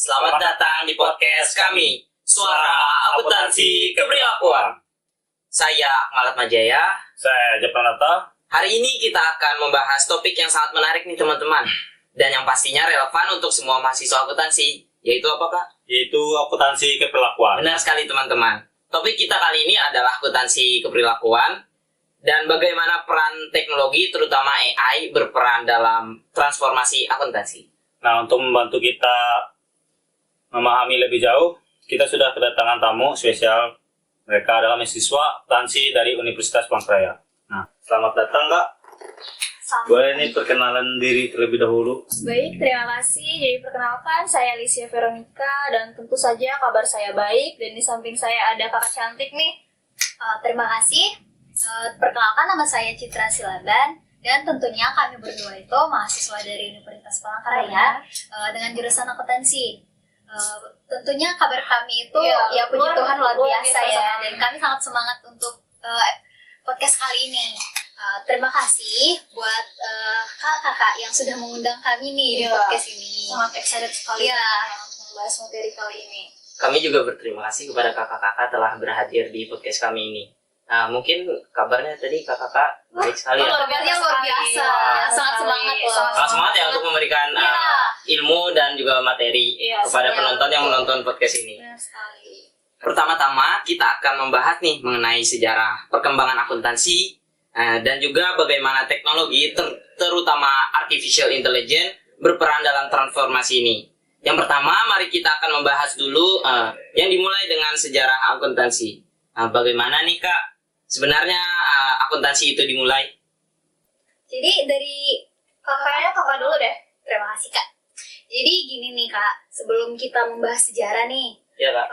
Selamat datang di podcast kami, Suara Akuntansi Keperilakuan. Saya Malat Majaya. Saya Jepranata. Hari ini kita akan membahas topik yang sangat menarik nih teman-teman, dan yang pastinya relevan untuk semua mahasiswa akuntansi. Yaitu apa, Kak? Yaitu akuntansi keperilakuan. Benar sekali teman-teman. Topik kita kali ini adalah akuntansi keperilakuan dan bagaimana peran teknologi terutama AI berperan dalam transformasi akuntansi. Nah, untuk membantu kita memahami lebih jauh, kita sudah kedatangan tamu spesial. Mereka adalah mahasiswa akuntansi dari Universitas Palangkaraya. Nah, selamat datang, Kak. Boleh nih perkenalan diri terlebih dahulu. Baik, terima kasih. Jadi perkenalkan, saya Alicia Veronica dan tentu saja kabar saya baik. Dan di samping saya ada kakak cantik nih. Terima kasih. Perkenalkan, nama saya Citra Silaban dan tentunya kami berdua itu mahasiswa dari Universitas Palangkaraya dengan jurusan akuntansi. Tentunya kabar kami itu ya puji Tuhan luar biasa ya, dan kami sangat semangat untuk podcast kali ini. Terima kasih buat kakak-kakak yang sudah mengundang kami nih di podcast ini. Sangat excited sekali membahas materi kali ini. Kami juga berterima kasih kepada kakak-kakak telah berhadir di podcast kami ini. Nah, mungkin kabarnya tadi kakak-kakak baik sekali ya. Luar biasa, sangat semangat loh. Sangat semangat ya untuk memberikan ilmu dan juga materi kepada penonton yang menonton podcast ini. Pertama-tama kita akan membahas nih mengenai sejarah perkembangan akuntansi dan juga bagaimana teknologi terutama artificial intelligence berperan dalam transformasi ini. Yang pertama, mari kita akan membahas dulu yang dimulai dengan sejarah akuntansi. Bagaimana nih Kak sebenarnya akuntansi itu dimulai? Jadi dari kakak dulu deh. Terima kasih Kak. Jadi gini nih Kak, sebelum kita membahas sejarah nih, Ya Kak.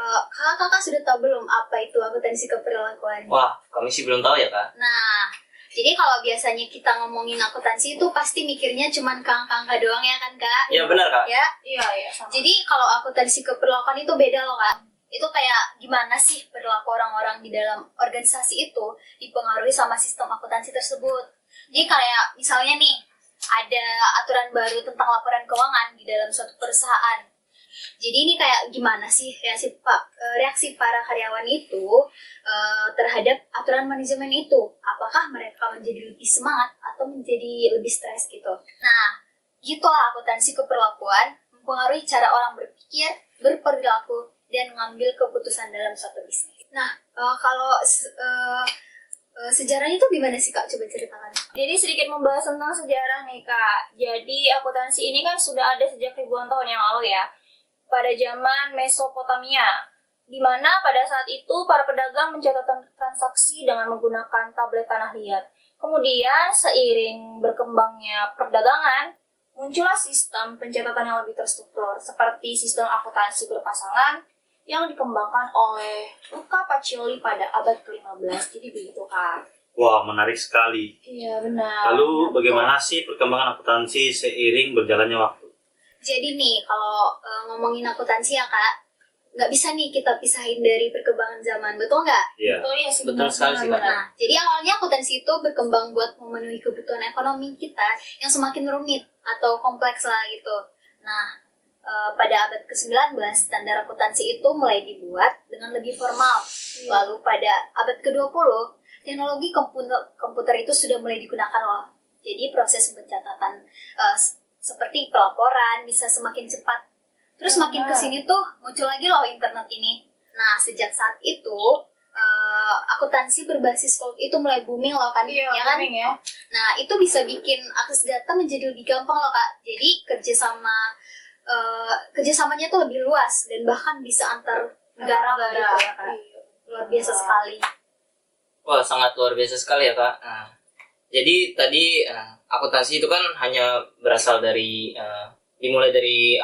kakak sudah tahu belum apa itu akuntansi keperilakuan? Wah, kami sih belum tahu ya Kak. Nah, jadi kalau biasanya kita ngomongin akuntansi itu pasti mikirnya cuman angka-angka doang ya kan Kak? Ya benar Kak. Ya. Iya, sama. Jadi kalau akuntansi keperilakuan itu beda loh Kak. Itu kayak gimana sih perilaku orang-orang di dalam organisasi itu dipengaruhi sama sistem akuntansi tersebut. Jadi kayak misalnya nih, ada aturan baru tentang laporan keuangan di dalam suatu perusahaan. Jadi ini kayak gimana sih reaksi para karyawan itu terhadap aturan manajemen itu? Apakah mereka menjadi lebih semangat atau menjadi lebih stres gitu? Nah, gitulah akuntansi keperilakuan mempengaruhi cara orang berpikir, berperilaku, dan mengambil keputusan dalam suatu bisnis. Nah, kalau sejarahnya itu gimana sih Kak? Coba ceritakan. Jadi sedikit membahas tentang sejarah nih Kak. Jadi akuntansi ini kan sudah ada sejak ribuan tahun yang lalu ya. Pada zaman Mesopotamia, di mana pada saat itu para pedagang mencatatkan transaksi dengan menggunakan tablet tanah liat. Kemudian seiring berkembangnya perdagangan, muncullah sistem pencatatan yang lebih terstruktur, seperti sistem akuntansi berpasangan yang dikembangkan oleh Luca Pacioli pada abad ke-15. Jadi begitu Kak. Wah, menarik sekali. Iya benar. Lalu bagaimana sih perkembangan akuntansi seiring berjalannya waktu? Jadi nih, kalau ngomongin akuntansi ya Kak, nggak bisa nih kita pisahin dari perkembangan zaman, betul nggak? Iya. Betul sekali sih Kak. Nah, jadi awalnya akuntansi itu berkembang buat memenuhi kebutuhan ekonomi kita yang semakin rumit atau kompleks lah gitu. Nah, pada abad ke-19, standar akuntansi itu mulai dibuat dengan lebih formal. Lalu pada abad ke-20, teknologi komputer itu sudah mulai digunakan loh. Jadi proses pencatatan seperti pelaporan bisa semakin cepat. Terus makin kesini tuh muncul lagi loh internet ini. Nah, sejak saat itu akuntansi berbasis cloud itu mulai booming loh kan, ya kan? Ya. Nah, itu bisa bikin akses data menjadi lebih gampang loh Kak. Jadi kerjasamanya tuh lebih luas dan bahkan bisa antar negara gitu ya Kak. Luar biasa sekali. Wah, sangat luar biasa sekali ya Kak. Nah, jadi tadi akuntansi itu kan hanya berasal dari dimulai dari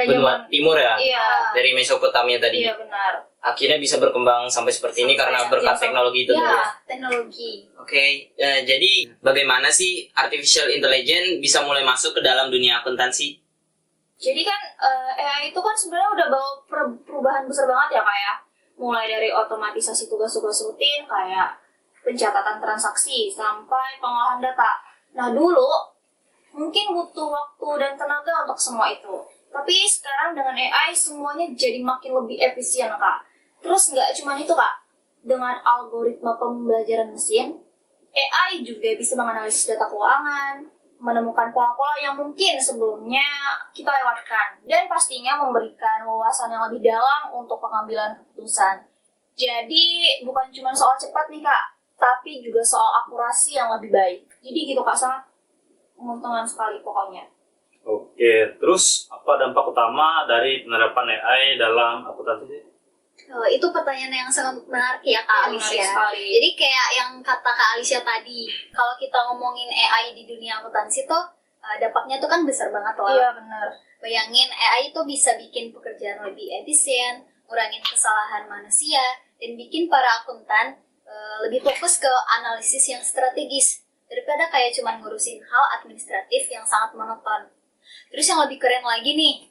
benua timur ya. Iya. Dari Mesopotamia tadi. Iya benar. Akhirnya bisa berkembang sampai seperti ini karena berkat teknologi itu. Ya, teknologi. Oke, jadi bagaimana sih artificial intelligence bisa mulai masuk ke dalam dunia akuntansi? Jadi kan AI itu kan sebenarnya udah bawa perubahan besar banget ya Kak ya. Mulai dari otomatisasi tugas-tugas rutin kayak pencatatan transaksi sampai pengolahan data. Nah dulu mungkin butuh waktu dan tenaga untuk semua itu. Tapi Tapi sekarang dengan AI semuanya jadi makin lebih efisien Kak. Terus nggak cuma itu Kak, dengan algoritma pembelajaran mesin, AI juga bisa menganalisis data keuangan, menemukan pola-pola yang mungkin sebelumnya kita lewatkan, dan pastinya memberikan wawasan yang lebih dalam untuk pengambilan keputusan. Jadi bukan cuma soal cepat nih Kak, tapi juga soal akurasi yang lebih baik. Jadi gitu Kak, sangat menguntungkan sekali pokoknya. Oke, terus apa dampak utama dari penerapan AI dalam akuntansi? Itu pertanyaan yang sangat menarik ya Kak Menarik Alicia. sekali. Jadi kayak yang kata Kak Alicia tadi, kalau kita ngomongin AI di dunia akuntansi tuh dampaknya tuh kan besar banget loh. Iya benar. Bayangin AI itu bisa bikin pekerjaan lebih efisien, ngurangin kesalahan manusia, dan bikin para akuntan lebih fokus ke analisis yang strategis daripada kayak cuman ngurusin hal administratif yang sangat monoton. Terus yang lebih keren lagi nih,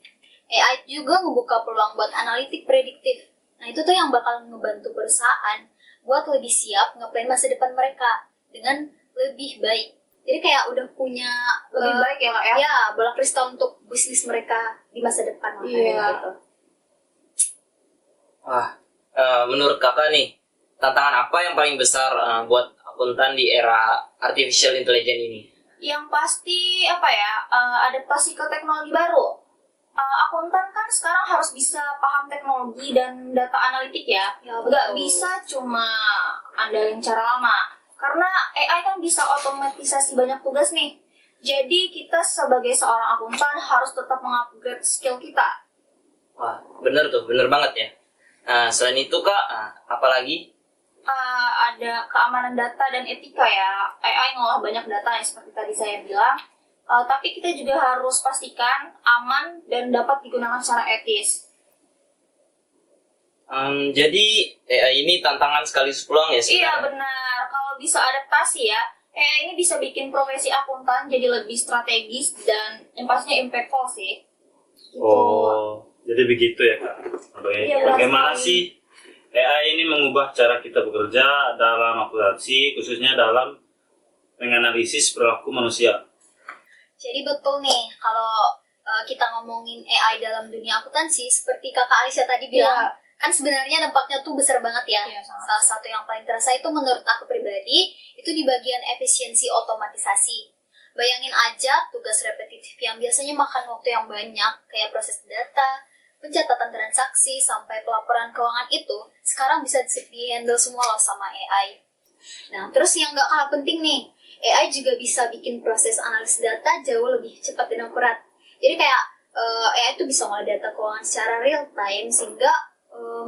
AI juga ngebuka peluang buat analitik prediktif. Nah itu tuh yang bakal ngebantu perusahaan buat lebih siap ngeplan masa depan mereka dengan lebih baik. Jadi kayak udah punya Lebih baik ya Kak ya? ya bola kristal untuk bisnis mereka di masa depan. Iya. Gitu. Wah, menurut kakak nih, tantangan apa yang paling besar buat akuntan di era artificial intelligence ini? Yang pasti apa ya, adaptasi ke teknologi baru. Akuntan kan sekarang harus bisa paham teknologi dan data analitik ya. Ya, Nggak betul. bisa cuma andalin cara lama. Karena AI kan bisa otomatisasi banyak tugas nih. Jadi kita sebagai seorang akuntan harus tetap mengupgrade skill kita. Wah, bener tuh, bener banget ya. Selain itu kak, apalagi? Ada keamanan data dan etika ya. AI ngolah banyak data yang seperti tadi saya bilang. Tapi kita juga harus pastikan aman dan dapat digunakan secara etis. Jadi AI ini tantangan sekaligus peluang ya Iya sebenarnya? benar, kalau bisa adaptasi ya, AI ini bisa bikin profesi akuntan jadi lebih strategis dan yang pastinya impactful sih. Gitu. Oh, jadi begitu ya Kak. Oke. Iya, Bagaimana benar sih AI ini mengubah cara kita bekerja dalam akuntansi, khususnya dalam menganalisis perilaku manusia? Jadi betul nih kalau kita ngomongin AI dalam dunia akuntansi, seperti Kakak Alicia tadi bilang, kan sebenarnya dampaknya tuh besar banget ya. Iya, sangat. Salah satu yang paling terasa itu menurut aku pribadi, itu di bagian efisiensi otomatisasi. Bayangin aja tugas repetitif yang biasanya makan waktu yang banyak, kayak proses data, pencatatan transaksi, sampai pelaporan keuangan itu, sekarang bisa di-handle semua loh sama AI. Nah, terus yang nggak kalah penting nih, AI juga bisa bikin proses analisis data jauh lebih cepat dan akurat. Jadi kayak AI itu bisa ngolah data keuangan secara real time, sehingga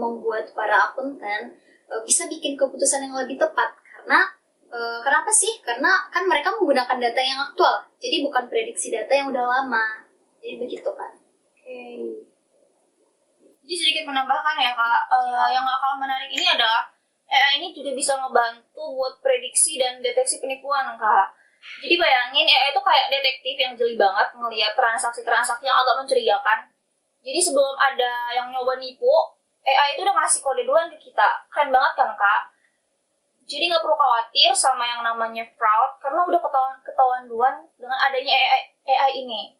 membuat para akuntan bisa bikin keputusan yang lebih tepat. Karena kenapa sih? Karena kan mereka menggunakan data yang aktual, jadi bukan prediksi data yang udah lama. Jadi begitu kan. Oke. Jadi sedikit menambahkan ya Kak, yang gak kalah menarik ini adalah AI ini juga bisa ngebantu buat prediksi dan deteksi penipuan Kak. Jadi bayangin AI itu kayak detektif yang jeli banget ngelihat transaksi-transaksi yang agak mencurigakan. Jadi sebelum ada yang nyoba nipu, AI itu udah ngasih kode duluan ke kita. Keren banget kan Kak? Jadi nggak perlu khawatir sama yang namanya fraud karena udah ketahuan duluan dengan adanya AI ini.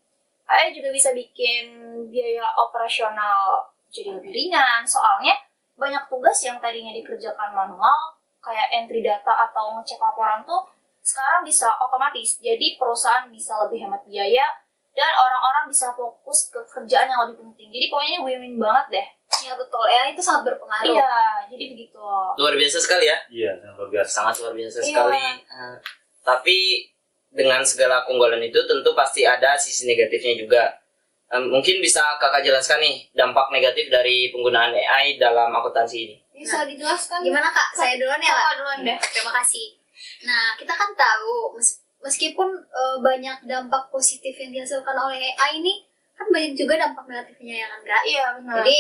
AI juga bisa bikin biaya operasional jadi lebih ringan, soalnya banyak tugas yang tadinya dikerjakan manual, kayak entry data atau ngecek laporan tuh, sekarang bisa otomatis. Jadi perusahaan bisa lebih hemat biaya, dan orang-orang bisa fokus ke kerjaan yang lebih penting. Jadi pokoknya win-win banget deh. Ya betul, AI itu sangat berpengaruh. Iya, jadi begitu. Luar biasa sekali ya. Iya, yang luar biasa. Sangat luar biasa Iya. sekali. Tapi dengan segala keunggulan itu tentu pasti ada sisi negatifnya juga. Mungkin bisa kakak jelaskan nih dampak negatif dari penggunaan AI dalam akuntansi ini. Bisa dijelaskan? Gimana Kak? Saya duluan ya Kak? Kakak duluan deh. Terima kasih. Nah, kita kan tahu meskipun banyak dampak positif yang dihasilkan oleh AI ini, kan banyak juga dampak negatifnya ya kan Kak? Iya, benar. Jadi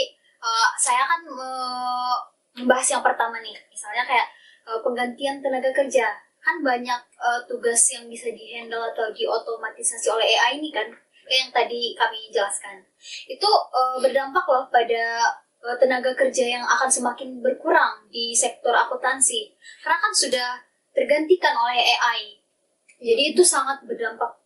saya kan membahas yang pertama nih, misalnya kayak penggantian tenaga kerja. Kan banyak tugas yang bisa dihandle atau diotomatisasi oleh AI ini kan, kayak yang tadi kami jelaskan. Itu berdampak loh pada tenaga kerja yang akan semakin berkurang di sektor akuntansi. Karena kan sudah tergantikan oleh AI. Jadi itu sangat berdampak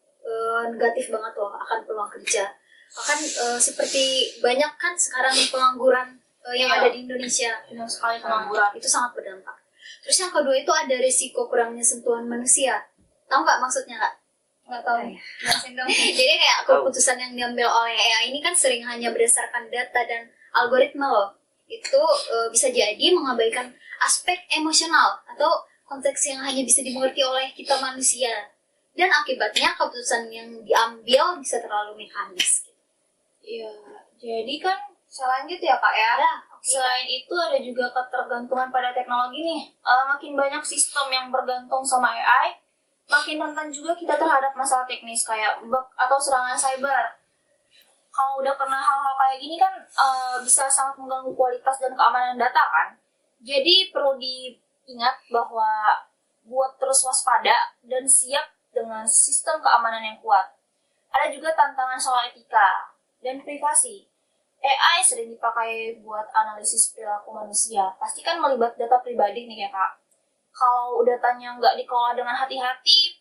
negatif banget loh akan peluang kerja. Bahkan seperti banyak kan sekarang pengangguran yang Iya. ada di Indonesia. Benar sekali pengangguran. Itu sangat berdampak. Terus yang kedua itu ada risiko kurangnya sentuhan manusia. Tahu nggak maksudnya nggak? Nggak tahu. Iya. Jelasin dong. Jadi kayak keputusan yang diambil oleh AI ini kan sering hanya berdasarkan data dan algoritma loh. Itu bisa jadi mengabaikan aspek emosional atau konteks yang hanya bisa dimengerti oleh kita manusia. Dan akibatnya keputusan yang diambil bisa terlalu mekanis. Iya. Jadi kan selanjut ya Kak ya. Selain itu ada juga ketergantungan pada teknologi nih. Makin banyak sistem yang bergantung sama AI, makin rentan juga kita terhadap masalah teknis kayak bug atau serangan cyber. Kalau udah kena hal-hal kayak gini kan bisa sangat mengganggu kualitas dan keamanan data kan. Jadi perlu diingat bahwa buat terus waspada dan siap dengan sistem keamanan yang kuat. Ada juga tantangan soal etika dan privasi. AI sering dipakai buat analisis perilaku manusia. Pasti kan melibat data pribadi nih ya Kak. Kalau datanya nggak dikelola dengan hati-hati,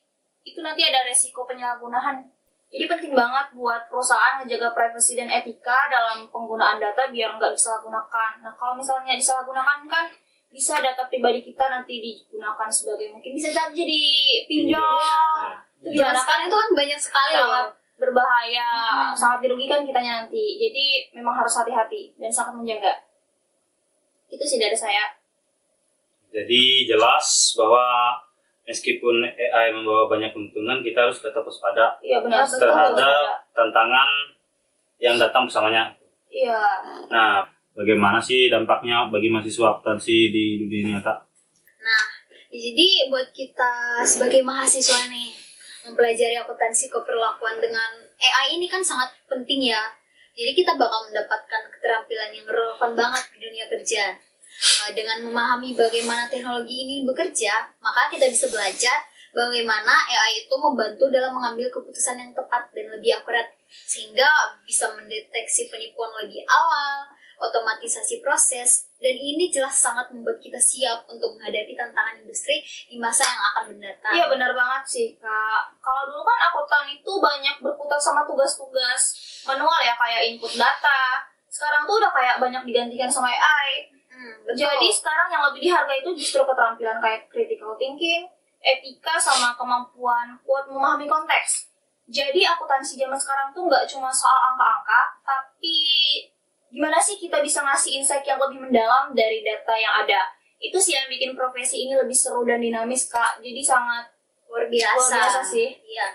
itu nanti ada resiko penyalahgunaan. Jadi penting banget buat perusahaan ngejaga privasi dan etika dalam penggunaan data biar nggak disalahgunakan. Nah kalau misalnya disalahgunakan kan bisa data pribadi kita nanti digunakan sebagai mungkin bisa jadi pinjol. Itu Zaman gimana kan? sekarang itu kan banyak sekali Sangat loh. berbahaya, sangat dirugikan kitanya nanti. Jadi memang harus hati-hati dan sangat menjaga. Itu sih dari saya. Jadi jelas bahwa meskipun AI membawa banyak keuntungan, kita harus tetap waspada Iya benar. terhadap tantangan yang datang bersamanya. Iya. Nah, bagaimana sih dampaknya bagi mahasiswa akuntansi di dunia nyata? Nah, jadi buat kita sebagai mahasiswa nih, mempelajari akuntansi keperlakuan dengan AI ini kan sangat penting ya. Jadi kita bakal mendapatkan keterampilan yang relevan banget di dunia kerja. Dengan memahami bagaimana teknologi ini bekerja, maka kita bisa belajar bagaimana AI itu membantu dalam mengambil keputusan yang tepat dan lebih akurat, sehingga bisa mendeteksi penipuan lebih awal, otomatisasi proses, dan ini jelas sangat membuat kita siap untuk menghadapi tantangan industri di masa yang akan mendatang. Iya benar banget sih Kak. Kalau dulu kan akuntan itu banyak berputar sama tugas-tugas manual ya kayak input data. Sekarang tuh udah kayak banyak digantikan sama AI. Betul. Jadi sekarang yang lebih dihargai itu justru keterampilan kayak critical thinking, etika, sama kemampuan kuat memahami konteks. Jadi akuntansi zaman sekarang tuh nggak cuma soal angka-angka, tapi gimana sih kita bisa ngasih insight yang lebih mendalam dari data yang ada. Itu sih yang bikin profesi ini lebih seru dan dinamis Kak. Jadi sangat luar biasa. luar biasa sih. Iya.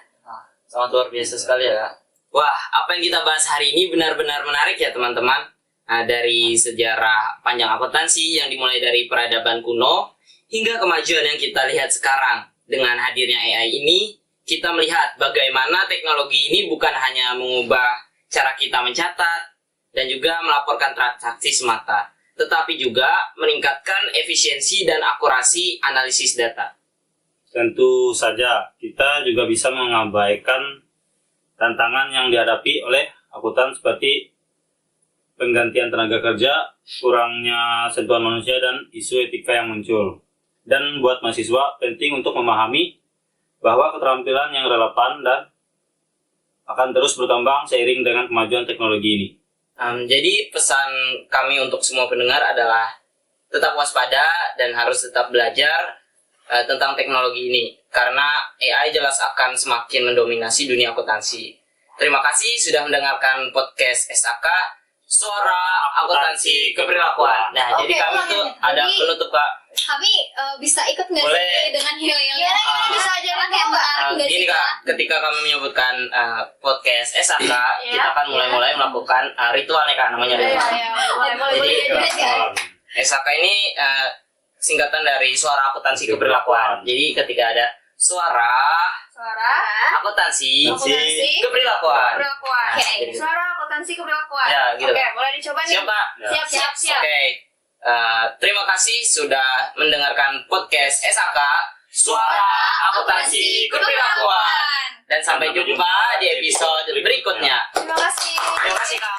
Sangat luar biasa sekali ya Kak. Wah, apa yang kita bahas hari ini benar-benar menarik ya teman-teman. Dari sejarah panjang akuntansi yang dimulai dari peradaban kuno hingga kemajuan yang kita lihat sekarang. Dengan hadirnya AI ini, kita melihat bagaimana teknologi ini bukan hanya mengubah cara kita mencatat dan juga melaporkan transaksi semata, tetapi juga meningkatkan efisiensi dan akurasi analisis data. Tentu saja, kita juga bisa mengabaikan tantangan yang dihadapi oleh akuntan seperti penggantian tenaga kerja, kurangnya sentuhan manusia, dan isu etika yang muncul. Dan buat mahasiswa, penting untuk memahami bahwa keterampilan yang relevan dan akan terus berkembang seiring dengan kemajuan teknologi ini. Jadi pesan kami untuk semua pendengar adalah tetap waspada dan harus tetap belajar tentang teknologi ini. Karena AI jelas akan semakin mendominasi dunia akuntansi. Terima kasih sudah mendengarkan podcast SAK, Suara Akuntansi Keperilakuan. Nah, Oke, jadi kami tuh ada jadi- penutup Kak. Kami bisa ikut nggak Boleh. sih dengan yel-yel? Iya, bisa aja kan kayak menarik nggak Gini sih Kak, Kak? ketika kami menyebutkan podcast SAK, Iya, kita akan mulai-mulai melakukan ritual nih Kak, namanya ritual. Iya, boleh Jadi, boleh ya. SAK ini singkatan dari Suara Akuntansi Keperilakuan. Jadi ketika ada suara Suara akuntansi akuntansi keperilakuan. keperilakuan. Nah, jadi gitu. Suara akuntansi keperilakuan. Ya, gitu. Oke, boleh dicoba nih. Siap Kak? Siap, siap, siap. Oke. Terima kasih sudah mendengarkan podcast SAK Suara Akuntansi Keperilakuan. Dan sampai jumpa di episode berikutnya. Terima kasih. Terima kasih Kak.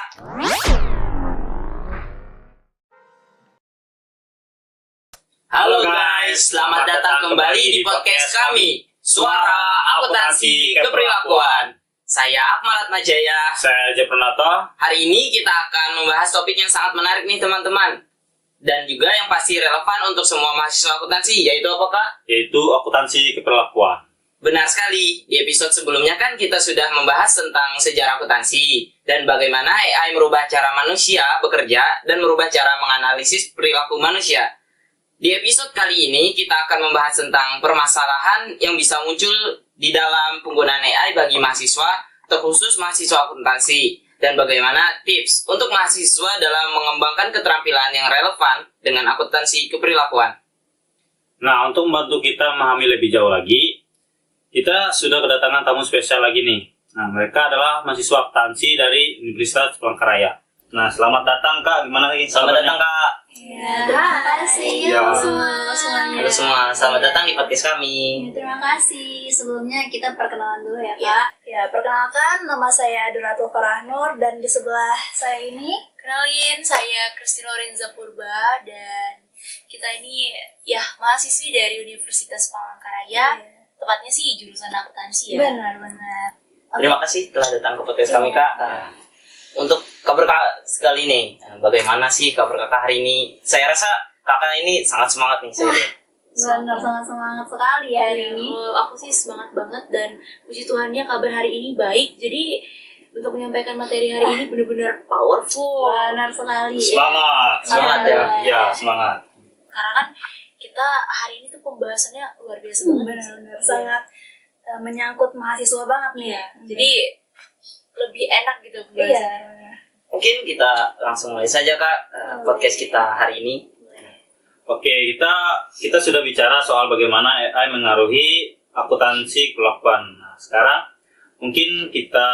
Halo guys, selamat datang kembali di podcast kami, Suara Akuntansi Keperilakuan. Saya Akmal Atmajaya. Saya Jepranata, Hari ini kita akan membahas topik yang sangat menarik nih teman-teman. Dan juga yang pasti relevan untuk semua mahasiswa akuntansi, yaitu apa Kak? yaitu akuntansi keperlakuan. Benar sekali, di episode sebelumnya kan kita sudah membahas tentang sejarah akuntansi dan bagaimana AI merubah cara manusia bekerja dan merubah cara menganalisis perilaku manusia. Di episode kali ini kita akan membahas tentang permasalahan yang bisa muncul di dalam penggunaan AI bagi mahasiswa, terkhusus mahasiswa akuntansi, dan bagaimana tips untuk mahasiswa dalam mengembangkan keterampilan yang relevan dengan akuntansi keperilakuan. Nah, untuk membantu kita memahami lebih jauh lagi, kita sudah kedatangan tamu spesial lagi nih. Nah, mereka adalah mahasiswa akuntansi dari Universitas Palangkaraya. Nah, selamat datang Kak, gimana lagi? Selamat datang Kak. Terima kasih Ya. semuanya. Halo semua, selamat datang di podcast kami. Terima kasih. Sebelumnya kita perkenalan dulu ya, Ya. Kak. Ya, perkenalkan nama saya Donatul Farahnur dan di sebelah saya ini Kenalin, saya Christine Lorenza Purba dan kita ini ya mahasiswi dari Universitas Palangkaraya. Tepatnya sih jurusan akuntansi ya. benar-benar. Terima kasih telah datang ke podcast kami Kak. Untuk kabar Kak sekali nih, bagaimana sih kabar Kakak hari ini? Saya rasa Kakak ini sangat semangat nih saya lihat. Benar, sangat semangat sekali ya hari ini. Kalau aku sih semangat banget dan puji Tuhannya kabar hari ini baik. Jadi untuk menyampaikan materi hari ini benar-benar powerful. Benar sekali. Semangat ya. Alhamdulillah. Ya, semangat. Karena kan kita hari ini tuh pembahasannya luar biasa banget. Benar-benar sangat menyangkut mahasiswa banget nih. Iya. Jadi lebih enak gitu Iya. pembahasannya. Mungkin kita langsung mulai saja Kak podcast kita hari ini. Oke, kita sudah bicara soal bagaimana AI mengaruhi akuntansi perlakuan. Nah, sekarang mungkin kita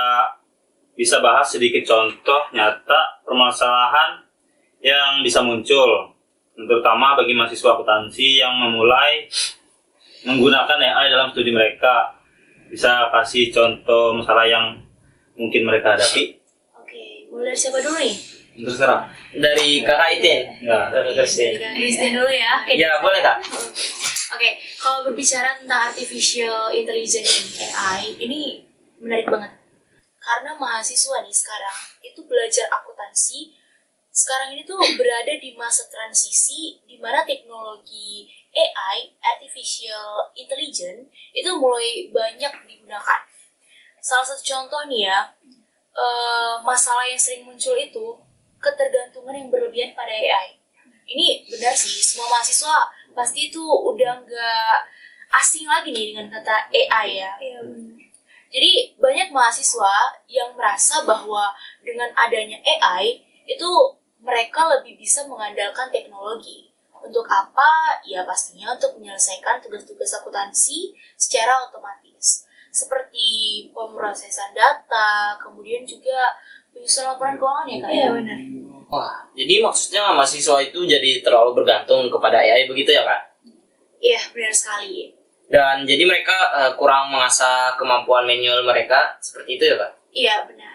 bisa bahas sedikit contoh nyata permasalahan yang bisa muncul, terutama bagi mahasiswa akuntansi yang memulai menggunakan AI dalam studi mereka. Bisa kasih contoh masalah yang mungkin mereka hadapi? Oke, mulai dari siapa dulu nih? Terserah. Dari Kakak Itin. Ya. Christine. Christine dulu ya. Oke. Ya, boleh Kak. Oke, kalau berbicara tentang artificial intelligence AI, ini menarik banget. Karena mahasiswa nih sekarang itu belajar akuntansi, sekarang ini tuh berada di masa transisi di mana teknologi AI, artificial intelligence, itu mulai banyak digunakan. Salah satu contoh nih ya, masalah yang sering muncul itu ketergantungan yang berlebihan pada AI. Ini benar sih, semua mahasiswa pasti itu udah nggak asing lagi nih dengan kata AI ya. Iya, benar. Jadi banyak mahasiswa yang merasa bahwa dengan adanya AI itu mereka lebih bisa mengandalkan teknologi. Untuk apa? Ya pastinya untuk menyelesaikan tugas-tugas akuntansi secara otomatis. Seperti pemrosesan data, kemudian juga penyusunan laporan keuangan ya Kak? Iya, benar. Wah, jadi maksudnya mahasiswa itu jadi terlalu bergantung kepada AI begitu ya Kak? Iya, benar sekali. Dan jadi mereka kurang mengasah kemampuan manual mereka seperti itu ya Kak? Iya, benar.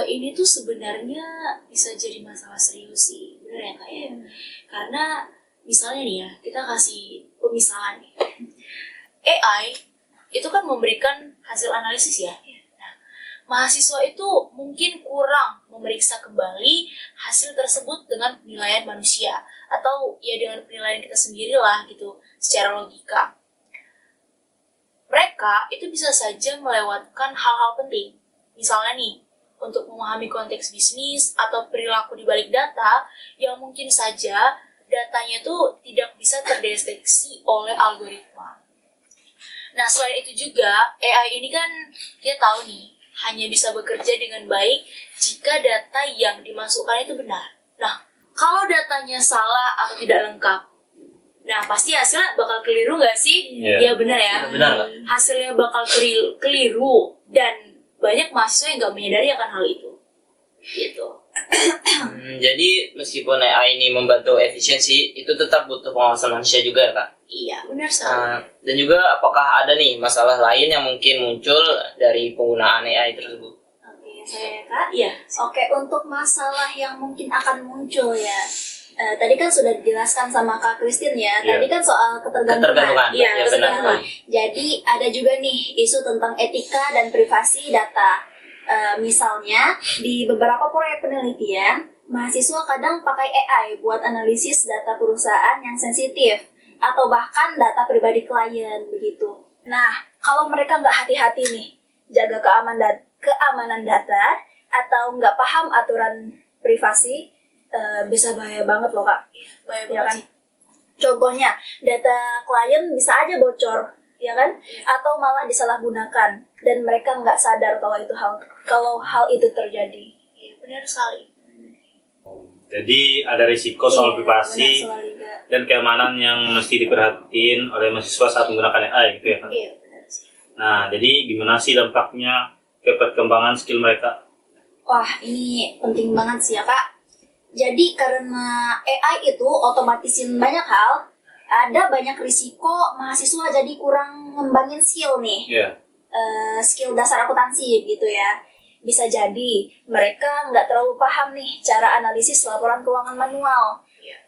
Ini tuh sebenarnya bisa jadi masalah serius sih, benar ya Kak ya? Karena misalnya nih ya, kita kasih pemisalan nih. AI itu kan memberikan hasil analisis ya. Nah, mahasiswa itu mungkin kurang memeriksa kembali hasil tersebut dengan penilaian manusia atau ya dengan penilaian kita sendiri lah gitu secara logika. Mereka itu bisa saja melewatkan hal-hal penting. Misalnya nih, untuk memahami konteks bisnis atau perilaku di balik data yang mungkin saja datanya tuh tidak bisa terdeteksi oleh algoritma. Nah, selain itu juga, AI ini kan kita tahu nih, hanya bisa bekerja dengan baik jika data yang dimasukkan itu benar. Nah, kalau datanya salah atau tidak lengkap, nah pasti hasilnya bakal keliru nggak sih? Iya. Ya benar ya. Benar nggak? Hasilnya bakal keliru dan banyak mahasiswa yang nggak menyadari akan hal itu. Gitu. Jadi meskipun AI ini membantu efisiensi, itu tetap butuh pengawasan manusia juga ya Kak? Iya, benar sekali. Dan juga apakah ada nih masalah lain yang mungkin muncul dari penggunaan AI tersebut? Oke, saya Kak. Iya. Oke, untuk masalah yang mungkin akan muncul ya Tadi kan sudah dijelaskan sama Kak Christine ya. Iya. Tadi kan soal ketergantungan. Ketergantungan. Iya, Ya, ketergantungan. benar. Jadi ada juga nih isu tentang etika dan privasi data. Misalnya di beberapa proyek penelitian, mahasiswa kadang pakai AI buat analisis data perusahaan yang sensitif atau bahkan data pribadi klien begitu. Nah, kalau mereka nggak hati-hati nih, jaga keamanan data atau nggak paham aturan privasi, bisa bahaya banget loh Kak. Bahaya Ya banget kan? sih. Contohnya, data klien bisa aja bocor, ya kan? Atau malah disalahgunakan dan mereka nggak sadar kalau hal itu terjadi. Iya, benar sekali. Jadi ada risiko soal Iya, privasi benar sekali, Kak. dan keamanan yang mesti diperhatiin oleh mahasiswa saat menggunakan AI gitu ya kan. Iya, benar sih. Nah, jadi gimana sih dampaknya ke perkembangan skill mereka? Wah, ini penting banget sih ya Kak. Jadi karena AI itu otomatisin banyak hal, ada banyak risiko mahasiswa jadi kurang ngembangin skill nih. Iya. Skill dasar akuntansi gitu ya. Bisa jadi mereka nggak terlalu paham nih cara analisis laporan keuangan manual. Iya.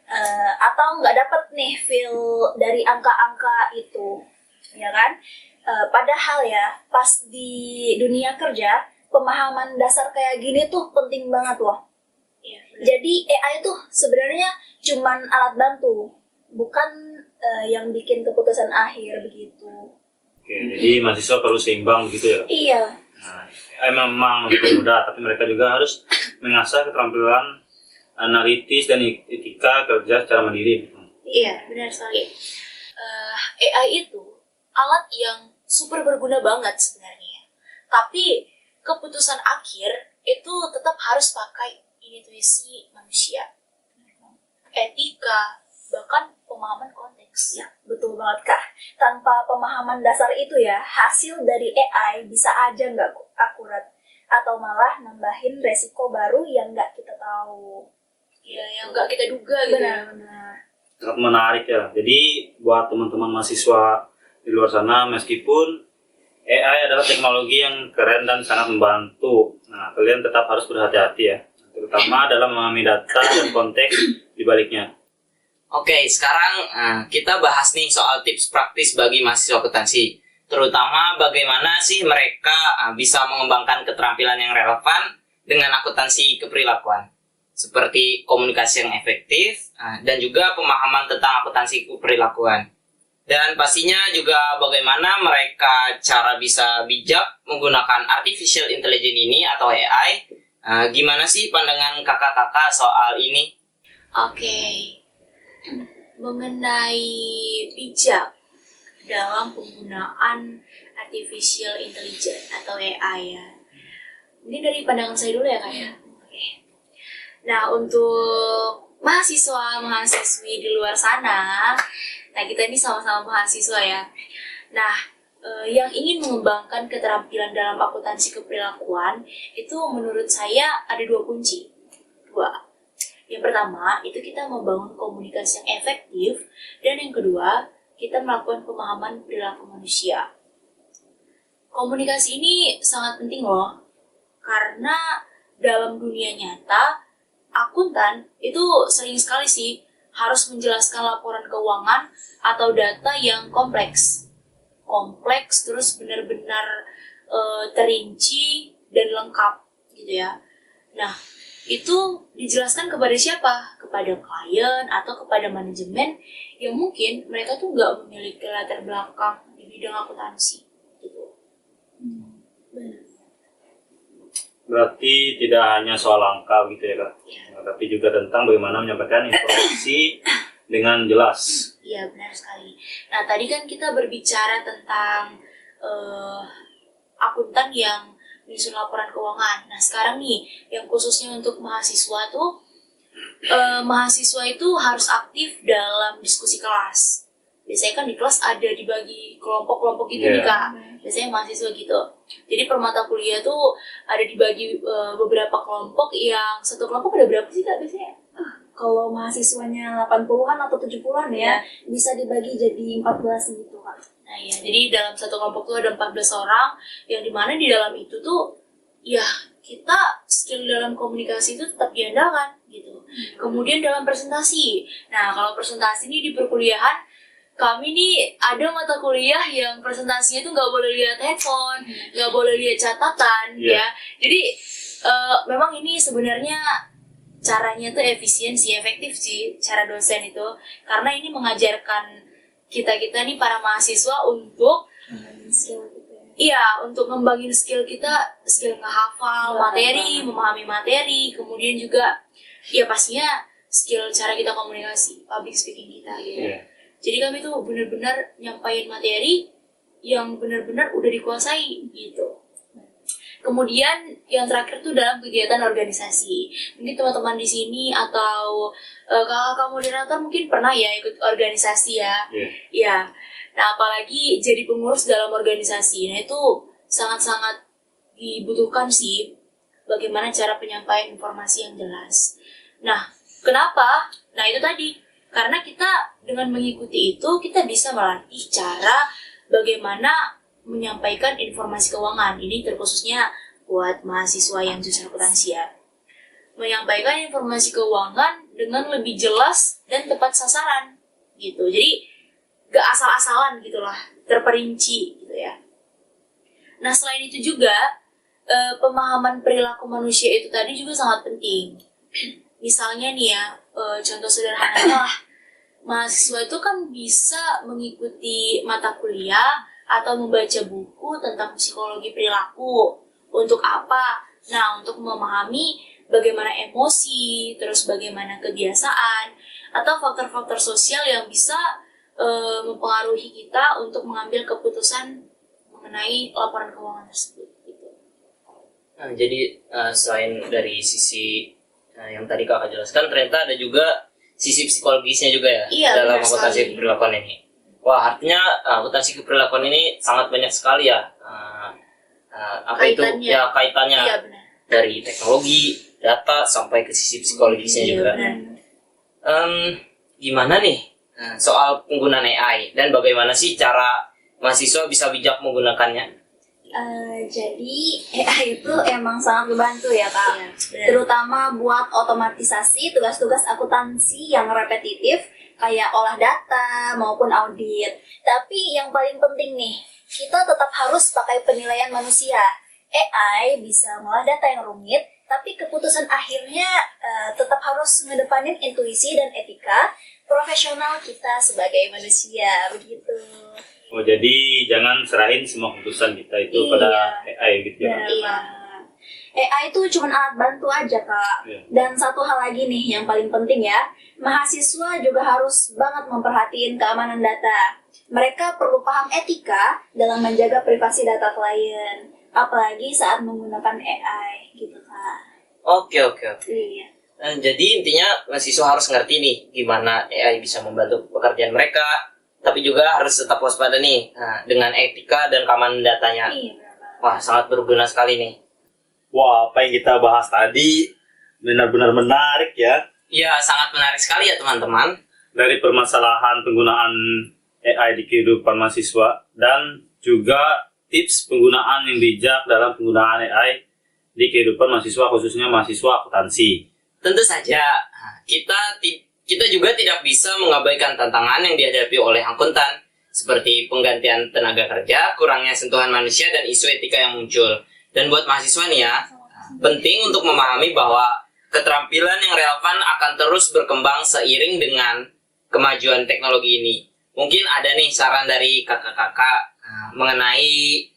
Atau nggak dapet nih feel dari angka-angka itu. Ya kan? Padahal ya, pas di dunia kerja, pemahaman dasar kayak gini tuh penting banget loh. Iya, benar. Jadi AI tuh sebenarnya cuman alat bantu, bukan yang bikin keputusan akhir begitu. Oke, jadi mahasiswa perlu seimbang gitu ya. Iya, Nah, memang mudah, tapi mereka juga harus mengasah keterampilan analitis dan etika kerja secara mandiri. Iya, benar sekali. AI itu alat yang super berguna banget sebenarnya. Tapi keputusan akhir itu tetap harus pakai intuisi manusia, etika, bahkan pemahaman konteks. ya, betul banget Kak. Tanpa pemahaman dasar itu ya, hasil dari AI bisa aja nggak akurat atau malah nambahin resiko baru yang nggak kita tahu. Ya, yang nggak kita duga gitu. Benar-benar. Sangat menarik ya. Jadi buat teman-teman mahasiswa di luar sana, meskipun AI adalah teknologi yang keren dan sangat membantu, nah kalian tetap harus berhati-hati ya, terutama dalam memahami data dan konteks di baliknya. Oke, sekarang kita bahas nih soal tips praktis bagi mahasiswa akuntansi. Terutama bagaimana sih mereka bisa mengembangkan keterampilan yang relevan dengan akuntansi keperilakuan. Seperti komunikasi yang efektif dan juga pemahaman tentang akuntansi keperilakuan. Dan pastinya juga bagaimana mereka cara bisa bijak menggunakan artificial intelligence ini atau AI. Gimana sih pandangan kakak-kakak soal ini? Oke, mengenai bijak dalam penggunaan artificial intelligence atau AI ya. Mungkin dari pandangan saya dulu ya Kak ya. Oke. Nah, untuk mahasiswa-mahasiswi di luar sana, nah kita ini sama-sama mahasiswa ya. Nah, yang ingin mengembangkan keterampilan dalam akuntansi keperilakuan itu menurut saya ada dua kunci. Yang pertama, itu kita membangun komunikasi yang efektif, dan yang kedua, kita melakukan pemahaman perilaku manusia. Komunikasi ini sangat penting loh, karena dalam dunia nyata, akuntan itu sering sekali sih harus menjelaskan laporan keuangan atau data yang kompleks. Kompleks terus benar-benar terinci dan lengkap gitu ya. Nah, itu dijelaskan kepada siapa? Kepada klien atau kepada manajemen yang mungkin mereka tuh nggak memiliki latar belakang di bidang akuntansi gitu. Berarti tidak hanya soal angka gitu ya Kak, Iya. tapi juga tentang bagaimana menyampaikan informasi dengan jelas. Iya, benar sekali. Nah, tadi kan kita berbicara tentang akuntan yang menyusun laporan keuangan. Nah, sekarang nih, yang khususnya untuk mahasiswa tuh, mahasiswa itu harus aktif dalam diskusi kelas. Biasanya kan di kelas ada dibagi kelompok-kelompok gitu nih Iya. Kak. Biasanya mahasiswa gitu. Jadi per mata kuliah tuh ada dibagi beberapa kelompok, yang satu kelompok ada berapa sih Kak biasanya? Kalau mahasiswanya 80-an atau 70-an ya, bisa dibagi jadi 14 gitu Kak. Nah ya, jadi dalam satu kelompok tuh ada 14 orang, yang dimana di dalam itu tuh, ya kita skill dalam komunikasi itu tetap diandalkan gitu. Kemudian dalam presentasi. Nah, kalau presentasi ini di perkuliahan, kami nih ada mata kuliah yang presentasinya tuh nggak boleh lihat handphone, nggak boleh lihat catatan, ya. Jadi memang ini sebenarnya caranya tuh efisiensi, efektif sih cara dosen itu, karena ini mengajarkan kita nih para mahasiswa untuk skill gitu ya. iya, untuk ngembangin skill kita, skill ngehafal materi, memahami materi, kemudian juga ya pastinya skill cara kita komunikasi, public speaking kita gitu. Jadi kami tuh benar-benar nyampain materi yang benar-benar udah dikuasai gitu. Kemudian yang terakhir tuh dalam kegiatan organisasi. Mungkin teman-teman di sini atau kakak moderator mungkin pernah ya ikut organisasi ya. Ya. Nah, apalagi jadi pengurus dalam organisasi. Nah, itu sangat-sangat dibutuhkan sih bagaimana cara penyampaian informasi yang jelas. Nah, kenapa? Nah, itu tadi. Karena kita dengan mengikuti itu, kita bisa melatih cara bagaimana menyampaikan informasi keuangan. Ini terkhususnya buat mahasiswa yang jurusan akuntansi ya. Menyampaikan informasi keuangan dengan lebih jelas dan tepat sasaran gitu. Jadi gak asal-asalan gitulah, terperinci gitu ya. Nah, selain itu juga pemahaman perilaku manusia itu tadi juga sangat penting. Misalnya nih ya, contoh sederhananya lah, mahasiswa itu kan bisa mengikuti mata kuliah atau membaca buku tentang psikologi perilaku. Untuk apa? Nah, untuk memahami bagaimana emosi, terus bagaimana kebiasaan, atau faktor-faktor sosial yang bisa mempengaruhi kita untuk mengambil keputusan mengenai laporan keuangan tersebut. Gitu. Nah, jadi selain dari sisi yang tadi kakak jelaskan, ternyata ada juga sisi psikologisnya juga ya, Iya, dalam benar akuntansi sekali. keperlakuan ini. Wah, artinya akuntansi keperlakuan ini sangat banyak sekali ya. Kaitannya. Kaitannya Iya, benar. dari teknologi, data sampai ke sisi psikologisnya Iya, juga. benar. Gimana nih soal penggunaan AI dan bagaimana sih cara mahasiswa bisa bijak menggunakannya? Jadi AI itu emang sangat membantu ya Kak, Benar. terutama buat otomatisasi tugas-tugas akuntansi yang repetitif kayak olah data maupun audit. Tapi yang paling penting nih, kita tetap harus pakai penilaian manusia. AI bisa ngolah data yang rumit, tapi keputusan akhirnya tetap harus ngedepanin intuisi dan etika profesional kita sebagai manusia, begitu. Oh, jadi jangan serahin semua keputusan kita itu Iya. pada AI gitu ya. Iya. AI itu cuma alat bantu aja Kak. Iya. Dan satu hal lagi nih yang paling penting ya, mahasiswa juga harus banget memperhatiin keamanan data. Mereka perlu paham etika dalam menjaga privasi data klien, apalagi saat menggunakan AI gitu Kak. Oke. Iya. Jadi intinya mahasiswa harus ngerti nih gimana AI bisa membantu pekerjaan mereka, tapi juga harus tetap waspada nih dengan etika dan keamanan datanya. Iya benar. Wah, sangat berguna sekali nih. Wah, apa yang kita bahas tadi benar-benar menarik ya. Ya, sangat menarik sekali ya teman-teman. Dari permasalahan penggunaan AI di kehidupan mahasiswa dan juga tips penggunaan yang bijak dalam penggunaan AI di kehidupan mahasiswa, khususnya mahasiswa akuntansi. Tentu saja, kita juga tidak bisa mengabaikan tantangan yang dihadapi oleh akuntan, seperti penggantian tenaga kerja, kurangnya sentuhan manusia, dan isu etika yang muncul. Dan buat mahasiswa nih ya, penting untuk memahami bahwa keterampilan yang relevan akan terus berkembang seiring dengan kemajuan teknologi ini. Mungkin ada nih saran dari kakak-kakak mengenai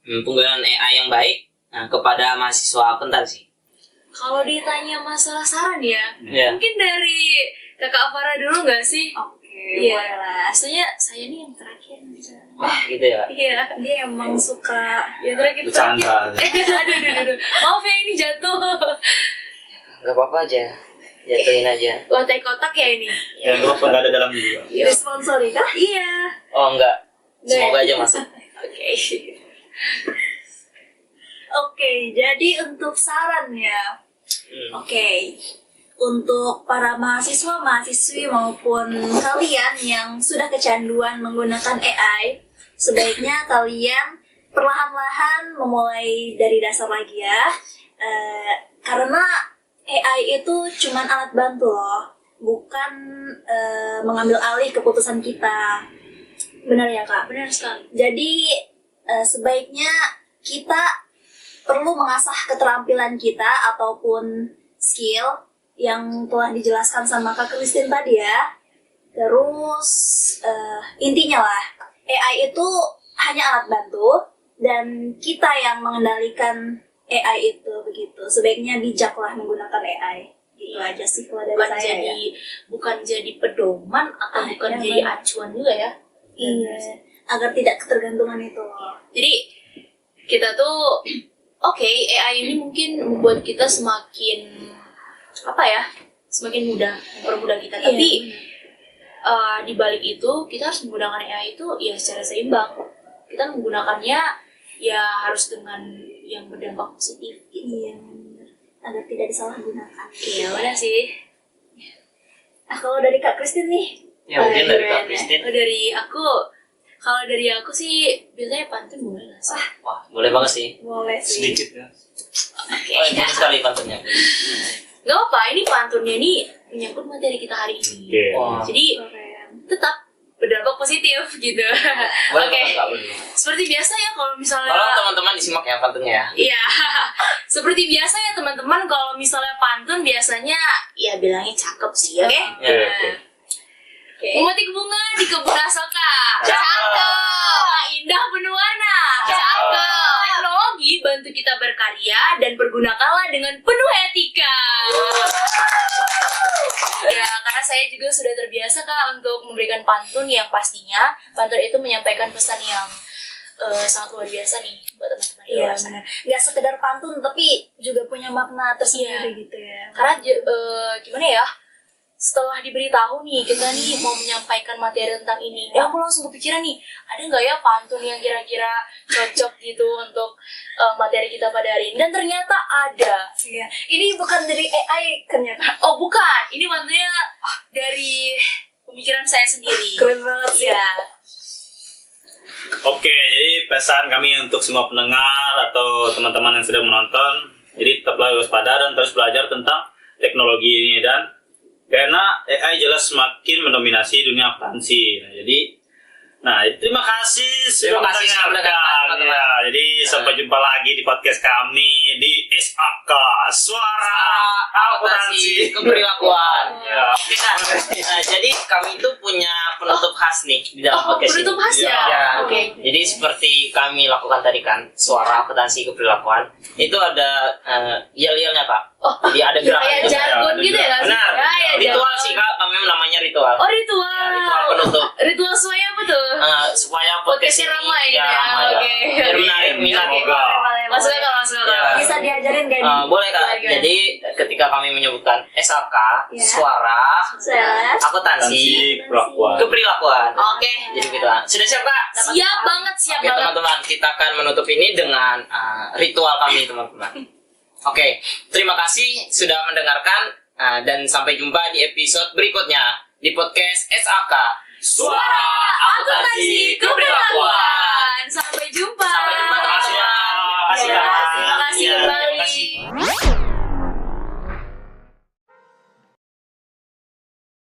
penggunaan AI yang baik kepada mahasiswa akuntansi. Kalau ditanya masalah saran ya, Ya. mungkin dari Kakak Farah dulu nggak sih? Oke, Iya. boleh lah. Maksudnya saya nih yang terakhir. Wah, gitu ya. Iya, Dia emang suka yang terakhir. Bercanda. Aduh. Maaf ya ini jatuh. Gak apa-apa aja, jatuhin aja. Wah, teh kotak ya ini. Jangan lupa nggak ada dalam juga. disponsori kah? Iya. Oh enggak, semoga aja masuk. Oke. Oke, jadi untuk sarannya, oke, untuk para mahasiswa-mahasiswi maupun kalian yang sudah kecanduan menggunakan AI, sebaiknya kalian perlahan-lahan memulai dari dasar lagi ya. Karena AI itu cuman alat bantu loh, bukan mengambil alih keputusan kita. Benar ya Kak? Benar sekali. Jadi sebaiknya kita perlu mengasah keterampilan kita ataupun skill yang telah dijelaskan sama Kak Christine tadi ya. Terus intinya lah, AI itu hanya alat bantu dan kita yang mengendalikan AI itu begitu. Sebaiknya bijaklah menggunakan AI. Gitu aja sih kalau dari Bukan saya ya. bukan jadi pedoman atau bukan iya, jadi benar. acuan juga ya. Iya, agar tidak ketergantungan itu loh. Jadi kita tuh oke, AI ini mungkin membuat kita semakin apa ya? Semakin mudah mempermudah kita. Iya, Tapi di balik itu kita harus menggunakan AI itu ya secara seimbang. Kita menggunakannya ya harus dengan yang berdampak positif. Iya, benar. Agar tidak disalahgunakan. Iya, udah sih. Nah, kalau dari Kak Christine nih, Ya mungkin dari Kak Gimana? Christine. Kalau dari aku sih biasanya pantun boleh lah sih. Wah, boleh banget sih. boleh sih. Sedikit ya. Oh, ini sekali pantunnya. Gak apa, ini pantunnya nih menyangkut materi kita hari ini. Oke. Wah. Jadi Keren. tetap berdampak positif gitu. Boleh Oke. banget, Kak, boleh. Seperti biasa ya kalau misalnya Tolong teman-teman disimak ya pantunnya ya. Iya. Seperti biasa ya teman-teman kalau misalnya pantun biasanya ya bilangnya cakep sih, oke? Ya. Oke. Memetik bunga di kebun asoka. Cakep. Indah penuh warna. Cakep. Teknologi bantu kita berkarya dan pergunakanlah dengan penuh etika. Ya, karena saya juga sudah terbiasa Kak untuk memberikan pantun yang pastinya pantun itu menyampaikan pesan yang sangat luar biasa nih buat teman-teman di Iya luar sana. benar. Nggak sekedar pantun tapi juga punya makna tersendiri gitu ya. Karena gimana ya? Setelah diberitahu nih kita nih mau menyampaikan materi tentang ini, ya aku langsung kepikiran nih, ada nggak ya pantun yang kira-kira cocok gitu untuk materi kita pada hari ini? Dan ternyata ada. Iya. Ini bukan dari AI kan ya Kak? Oh bukan, ini pantunnya dari pemikiran saya sendiri. Keren banget sih. Iya. Oke, jadi pesan kami untuk semua pendengar atau teman-teman yang sedang menonton, jadi tetaplah waspada dan terus belajar tentang teknologi ini dan karena AI jelas semakin mendominasi dunia akuntansi. Nah, terima kasih sudah Terima kasih sudah mendengarkan, teman-teman. Ya, jadi sampai jumpa lagi di podcast kami di SAK Suara Akuntansi. Keperilakuan. Ya. Oke, Kak. Jadi kami itu punya penutup khas nih di dalam Oh, podcast ini. penutup khas ya? Ya. Oke. Jadi seperti kami lakukan tadi kan, suara akuntansi keperilakuan, itu ada yel-yelnya Kak. Oh, Jadi ada gerakan kayak gitu. jargon gitu ya? Kak? Benar. Ya, ya, Ritual jargon. sih Kak, kami namanya ritual. Oh ritual. Ya, ritual penutup. Ritual supaya apa tuh? Supaya Podcastnya ini ramai gitu ya, ramai, oke. Biar menarik minat. Semoga. Masuk akal, masuk akal. Ya. Bisa diajarin gak nih? Boleh Kak. Boleh, Kak. Jadi ketika kami menyebutkan SAK, Ya. suara Saya akuntansi Pelakuan. keperilakuan. Oke. Jadi gitu lah. Sudah siap Kak? Siap banget, siap Oke banget. teman-teman, kita akan menutup ini dengan ritual kami teman-teman. Oke, terima kasih sudah mendengarkan dan sampai jumpa di episode berikutnya di podcast SAK Suara